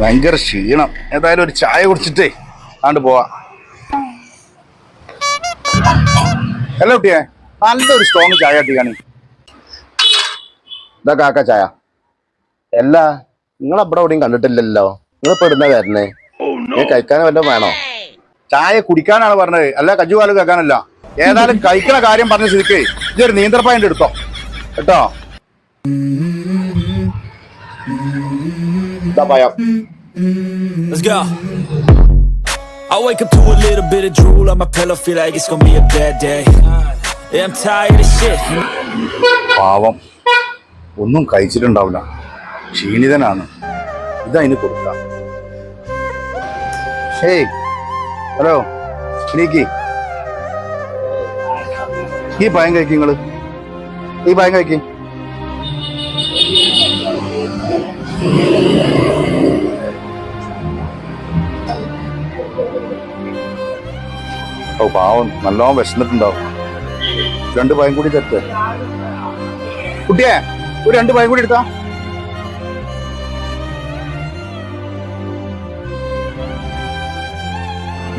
ഭയങ്കര ക്ഷീണം. ഏതായാലും ഒരു ചായ കുടിച്ചിട്ടേ ആണ്ട് പോവാ. അല്ല കുട്ടിയെ, നല്ലൊരു സ്ട്രോങ് ചായ കട്ടിക്കാണ്. ഇതാ കാക്ക ചായ. എല്ലാ നിങ്ങളവിടെ എവിടെയും കണ്ടിട്ടില്ലല്ലോ. നിങ്ങളിപ്പോ ഇടുന്ന വരണേ കഴിക്കാൻ വല്ലതും വേണോ? ചായ കുടിക്കാനാണ് പറഞ്ഞത്, അല്ല കജുപാലും കേൾക്കാനല്ല. ഏതായാലും കഴിക്കണ കാര്യം പറഞ്ഞ സ്ഥിതിക്ക് ഇതൊരു നീന്തർപ്പായന്റെ എടുത്തോ കേട്ടോ. Let's go. I wake up to a little bit of drool on my pillow, feel like it's gonna be a bad day. Yeah, I'm tired of shit. പാവം, ഒന്നും കഴിച്ചിട്ടുണ്ടാവില്ല, ക്ഷീണിതനാണ്. ഇതതിന് കൊടുക്കാം. ഹേയ്, ഹലോ, എനിക്ക് ഈ പയം കഴിക്കും. നിങ്ങള് ഈ പയം കഴിക്കും. ഓ പാവം, നല്ലോണം വിശന്നിട്ടുണ്ടാവും. 2 പയം കൂടി തെറ്റ്. കുട്ടിയെ, ഒരു 2 പയം കൂടി എടുത്താ.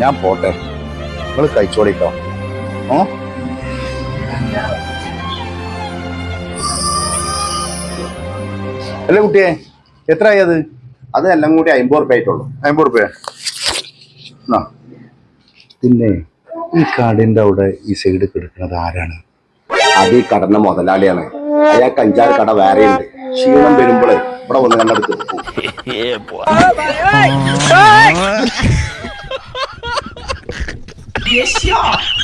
ഞാൻ പോട്ടെ, നിങ്ങൾ കഴിച്ചോളിട്ടോ. ഓ അല്ല കുട്ടിയെ, എത്രയായി അത്? അത് എല്ലാം കൂടി 50 ഉറുപ്പ്യ ആയിട്ടുള്ളൂ. 50 ഉറുപ്പ്യ. പിന്നെ ഈ കടന്റെ അവിടെ ഈ സൈഡ് കിടക്കുന്നത് ആരാണ്? അത് ഈ കടന്ന മുതലാളിയാണ്. അയാൾക്ക് 5-6 കട വേറെ ഉണ്ട്. ക്ഷീണം വരുമ്പോഴേ ഇവിടെ വന്ന് കണ്ടെടുത്ത്别笑。